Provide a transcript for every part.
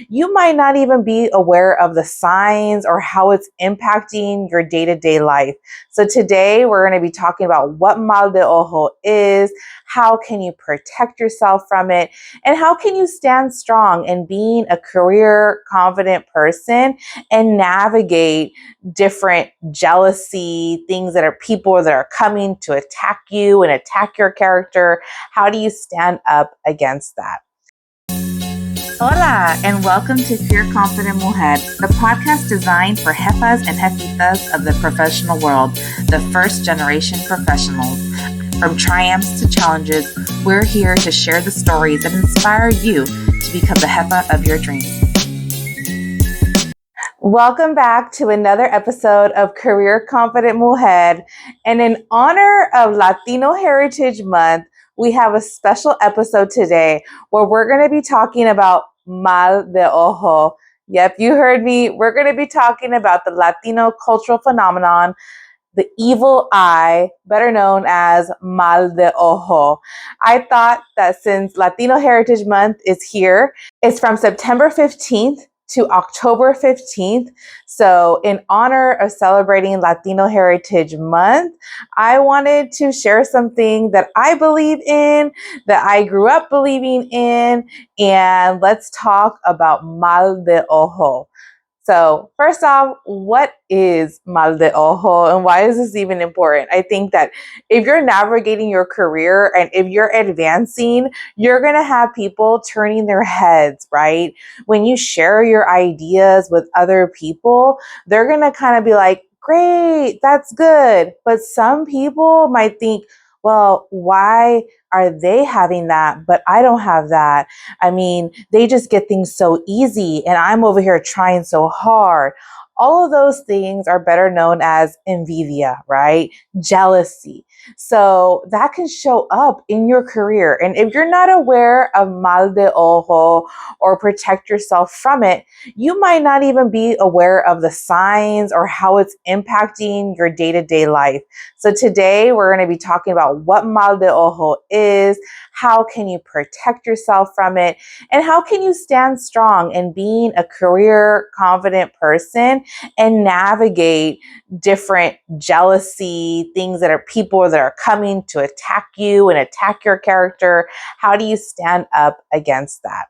You might not even be aware of the signs or how it's impacting your day-to-day life. So today we're going to be talking about what mal de ojo is, how can you protect yourself from it, and how can you stand strong in being a career confident person and navigate different jealousy, things that are people that are coming to attack you and attack your character. How do you stand up against that? Hola, and welcome to Career Confident Mujer, the podcast designed for jefas and jefitas of the professional world, the first generation professionals. From triumphs to challenges, we're here to share the stories that inspire you to become the jefa of your dreams. Welcome back to another episode of Career Confident Mujer. And in honor of Latino Heritage Month, we have a special episode today where we're going to be talking about mal de ojo. Yep, you heard me. We're going to be talking about the Latino cultural phenomenon, the evil eye, better known as mal de ojo. I thought that since Latino Heritage Month is here, it's from September 15th to October 15th. So in honor of celebrating Latino Heritage Month, I wanted to share something that I believe in, that I grew up believing in, and let's talk about mal de ojo. So first off, what is mal de ojo and why is this even important? I think that if you're navigating your career and if you're advancing, you're going to have people turning their heads, right? When you share your ideas with other people, they're going to kind of be like, great, that's good. But some people might think, well, why are they having that, but I don't have that? I mean, they just get things so easy and I'm over here trying so hard. All of those things are better known as envidia, right? Jealousy. So that can show up in your career. And if you're not aware of mal de ojo or protect yourself from it, you might not even be aware of the signs or how it's impacting your day-to-day life. So today we're going to be talking about what mal de ojo is, how can you protect yourself from it, and how can you stand strong in being a career confident person and navigate different jealousy, things that are people that are coming to attack you and attack your character. How do you stand up against that?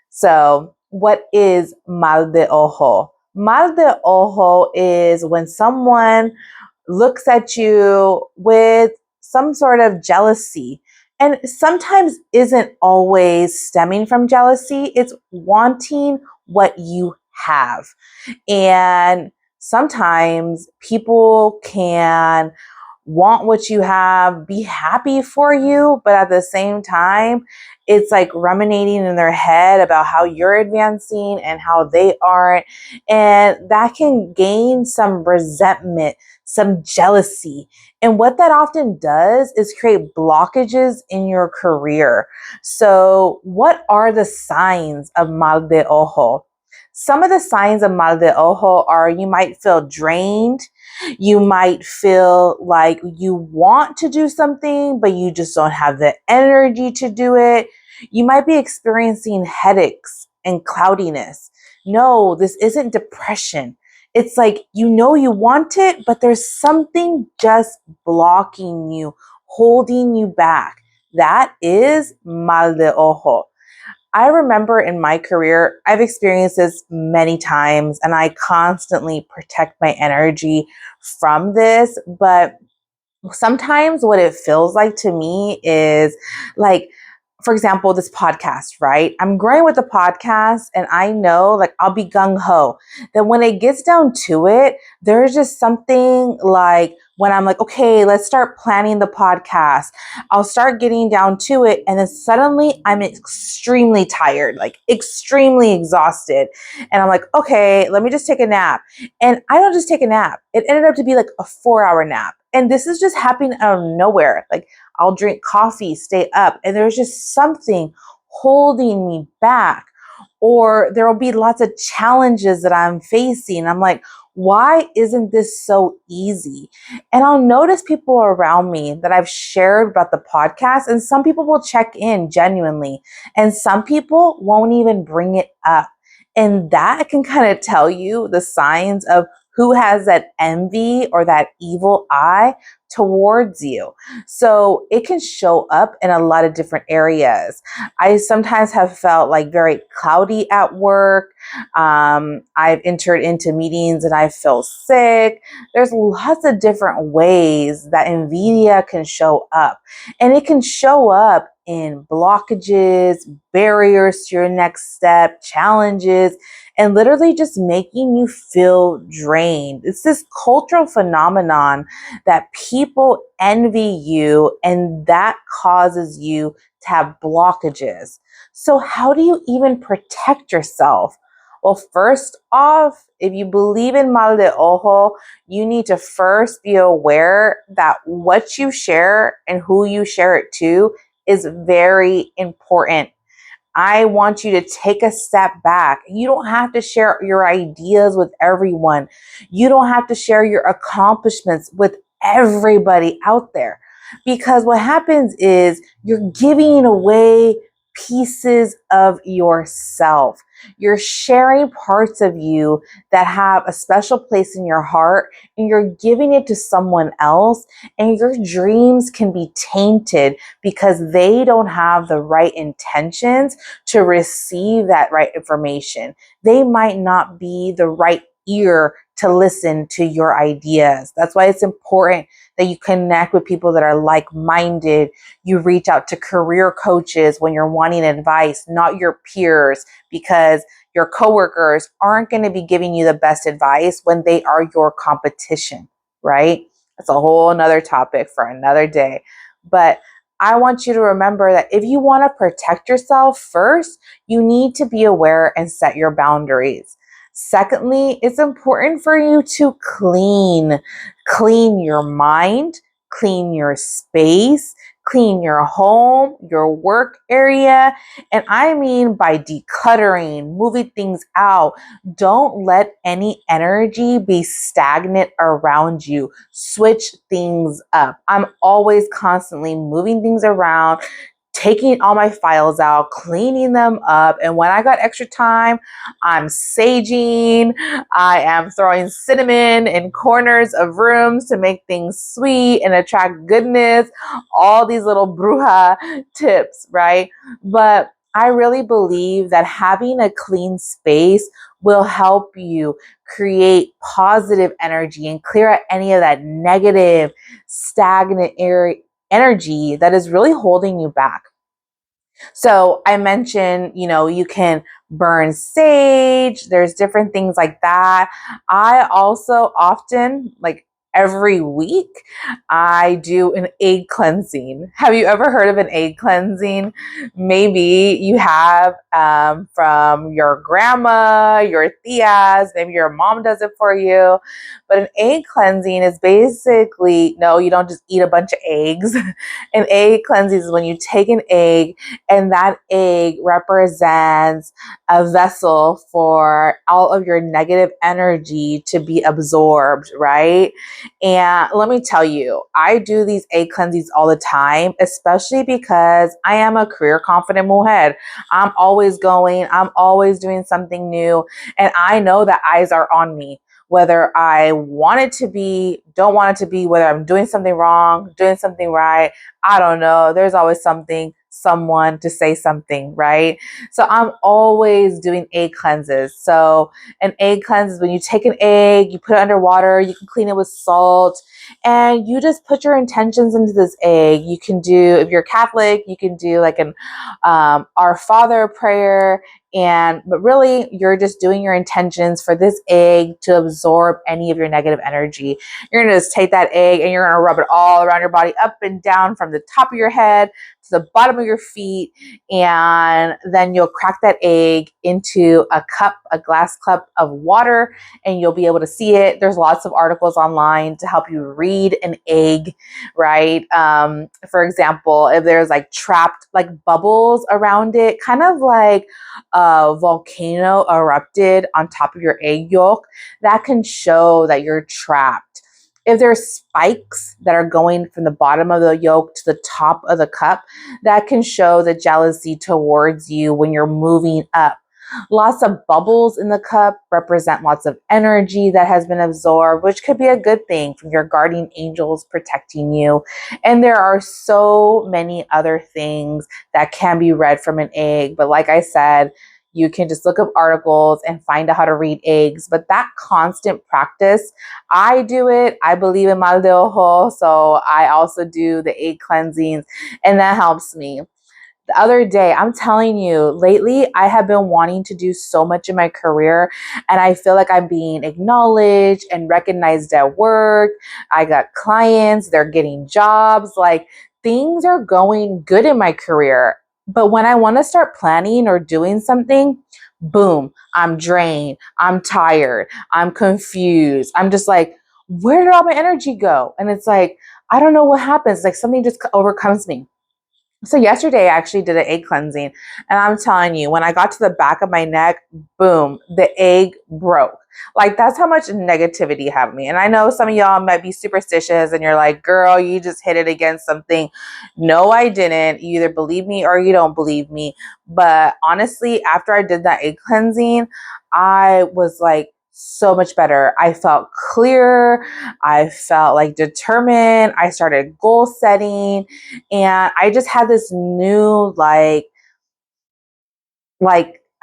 So what is mal de ojo? Mal de ojo is when someone looks at you with some sort of jealousy. And sometimes isn't always stemming from jealousy. It's wanting what you have. And sometimes people can want what you have, be happy for you, but at the same time, it's like ruminating in their head about how you're advancing and how they aren't. And that can gain some resentment, some jealousy. And what that often does is create blockages in your career. So what are the signs of mal de ojo? Some of the signs of mal de ojo are you might feel drained. You might feel like you want to do something, but you just don't have the energy to do it. You might be experiencing headaches and cloudiness. No, this isn't depression. It's like you know you want it, but there's something just blocking you, holding you back. That is mal de ojo. I remember in my career, I've experienced this many times and I constantly protect my energy from this. But sometimes what it feels like to me is like, for example, this podcast, right? I'm growing with the podcast and I know like I'll be gung ho. Then when it gets down to it, there's just something like when I'm like, okay, let's start planning the podcast. I'll start getting down to it. And then suddenly I'm extremely tired, like extremely exhausted. And I'm like, okay, let me just take a nap. And I don't just take a nap. It ended up to be like a 4-hour nap. And this is just happening out of nowhere. Like I'll drink coffee, stay up, and there's just something holding me back. Or there will be lots of challenges that I'm facing. I'm like, why isn't this so easy? And I'll notice people around me that I've shared about the podcast, and some people will check in genuinely, and some people won't even bring it up. And that can kind of tell you the signs of who has that envy or that evil eye towards you. So it can show up in a lot of different areas. I sometimes have felt like very cloudy at work. I've entered into meetings and I feel sick. There's lots of different ways that NVIDIA can show up. And it can show up in blockages, barriers to your next step, challenges, and literally just making you feel drained. It's this cultural phenomenon that people envy you, and that causes you to have blockages. So, how do you even protect yourself? Well, first off, if you believe in mal de ojo, you need to first be aware that what you share and who you share it to is very important. I want you to take a step back. You don't have to share your ideas with everyone. You don't have to share your accomplishments with everybody out there. Because what happens is you're giving away pieces of yourself. You're sharing parts of you that have a special place in your heart, and you're giving it to someone else, and your dreams can be tainted because they don't have the right intentions to receive that right information. They might not be the right ear to listen to your ideas. That's why it's important that you connect with people that are like-minded. You reach out to career coaches when you're wanting advice, not your peers, because your coworkers aren't going to be giving you the best advice when they are your competition, right? That's a whole nother topic for another day. But I want you to remember that if you want to protect yourself first, you need to be aware and set your boundaries. Secondly, it's important for you to clean your mind, clean your space, clean your home, your work area. And I mean by decluttering, moving things out. Don't let any energy be stagnant around you. Switch things up. I'm always constantly moving things around, taking all my files out, cleaning them up. And when I got extra time, I'm saging. I am throwing cinnamon in corners of rooms to make things sweet and attract goodness. All these little bruja tips, right? But I really believe that having a clean space will help you create positive energy and clear out any of that negative, stagnant energy that is really holding you back. So I mentioned, you can burn sage. There's different things like that. I also often, like every week, I do an egg cleansing. Have you ever heard of an egg cleansing? Maybe you have from your grandma, your tias, maybe your mom does it for you. But an egg cleansing is basically, no, you don't just eat a bunch of eggs. An egg cleansing is when you take an egg, and that egg represents a vessel for all of your negative energy to be absorbed, right? And let me tell you, I do these egg cleansings all the time, especially because I am a career confident mujer. I'm always going, I'm always doing something new, and I know that eyes are on me. Whether I want it to be, don't want it to be, whether I'm doing something wrong, doing something right, I don't know. There's always someone to say something, right? So I'm always doing egg cleanses. So an egg cleanse is when you take an egg, you put it under water, you can clean it with salt, and you just put your intentions into this egg. You can do, if you're Catholic, you can do like an Our Father prayer. But really, you're just doing your intentions for this egg to absorb any of your negative energy. You're going to just take that egg and you're going to rub it all around your body, up and down, from the top of your head to the bottom of your feet. And then you'll crack that egg into a glass cup of water, and you'll be able to see it. There's lots of articles online to help you read an egg, right? For example, if there's like trapped like bubbles around it, kind of like a volcano erupted on top of your egg yolk, that can show that you're trapped. If there's spikes that are going from the bottom of the yolk to the top of the cup, that can show the jealousy towards you when you're moving up. Lots of bubbles in the cup represent lots of energy that has been absorbed, which could be a good thing from your guardian angels protecting you. And there are so many other things that can be read from an egg. But like I said, you can just look up articles and find out how to read eggs. But that constant practice, I do it. I believe in mal de ojo. So I also do the egg cleansings, and that helps me. The other day, I'm telling you, lately, I have been wanting to do so much in my career, and I feel like I'm being acknowledged and recognized at work. I got clients, they're getting jobs, like things are going good in my career. But when I want to start planning or doing something, boom, I'm drained, I'm tired, I'm confused. I'm just like, where did all my energy go? And it's like, I don't know what happens. Like something just overcomes me. So yesterday I actually did an egg cleansing, and I'm telling you, when I got to the back of my neck, boom, the egg broke. Like that's how much negativity have me. And I know some of y'all might be superstitious and you're like, girl, you just hit it against something. No, I didn't. You either believe me or you don't believe me. But honestly, after I did that egg cleansing, I was like, so much better. I felt clear. I felt like determined. I started goal setting. And I just had this new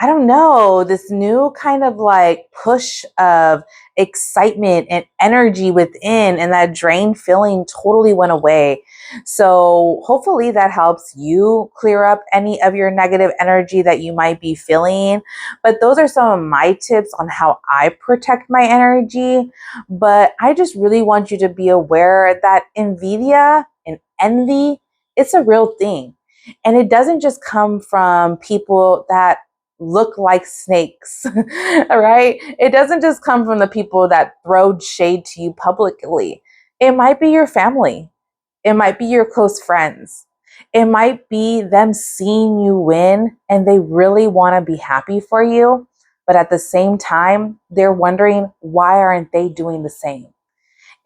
I don't know, this new kind of like push of excitement and energy within, and that drained feeling totally went away. So hopefully that helps you clear up any of your negative energy that you might be feeling. But those are some of my tips on how I protect my energy. But I just really want you to be aware that envidia and envy, it's a real thing. And it doesn't just come from people that look like snakes, all right? It doesn't just come from the people that throw shade to you publicly. It might be your family. It might be your close friends. It might be them seeing you win and they really want to be happy for you. But at the same time, they're wondering, why aren't they doing the same?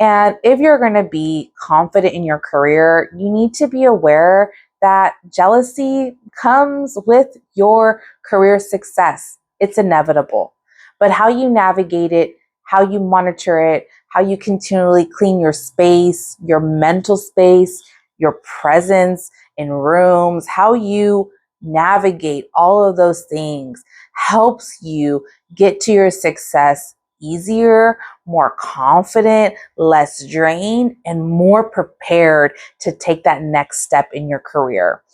And if you're going to be confident in your career, you need to be aware that jealousy comes with your career success. It's inevitable. But how you navigate it, how you monitor it, how you continually clean your space, your mental space, your presence in rooms, how you navigate all of those things helps you get to your success easier, more confident, less drained, and more prepared to take that next step in your career.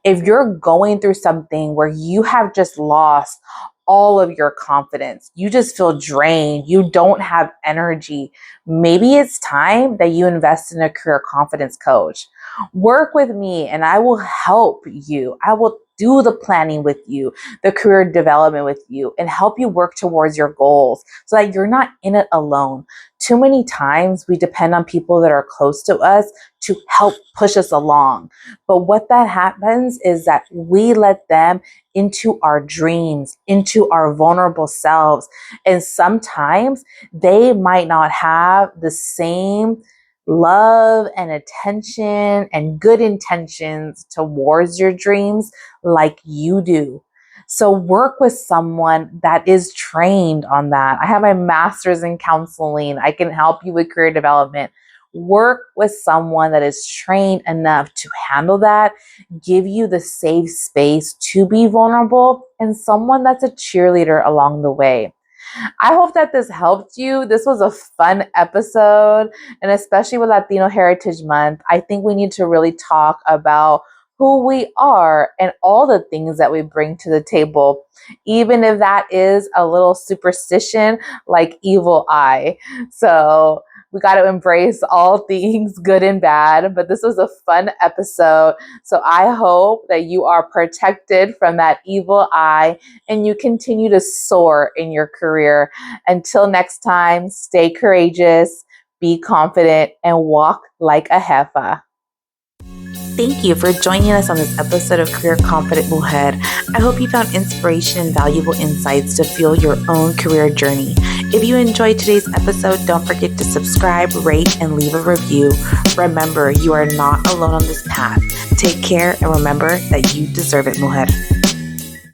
If you're going through something where you have just lost all of your confidence, you just feel drained, you don't have energy, maybe it's time that you invest in a career confidence coach. Work with me and I will help you. I will do the planning with you, the career development with you, and help you work towards your goals so that you're not in it alone. Too many times we depend on people that are close to us to help push us along. But what that happens is that we let them into our dreams, into our vulnerable selves. And sometimes they might not have the same love and attention and good intentions towards your dreams like you do. So work with someone that is trained on that. I have my master's in counseling. I can help you with career development. Work with someone that is trained enough to handle that, give you the safe space to be vulnerable, and someone that's a cheerleader along the way. I hope that this helped you. This was a fun episode, and especially with Latino Heritage Month, I think we need to really talk about who we are and all the things that we bring to the table, even if that is a little superstition like evil eye. So we got to embrace all things good and bad, but this was a fun episode. So I hope that you are protected from that evil eye and you continue to soar in your career. Until next time, stay courageous, be confident, and walk like a jefa. Thank you for joining us on this episode of Career Confident Mujer. I hope you found inspiration and valuable insights to fuel your own career journey. If you enjoyed today's episode, don't forget to subscribe, rate, and leave a review. Remember, you are not alone on this path. Take care and remember that you deserve it, mujer.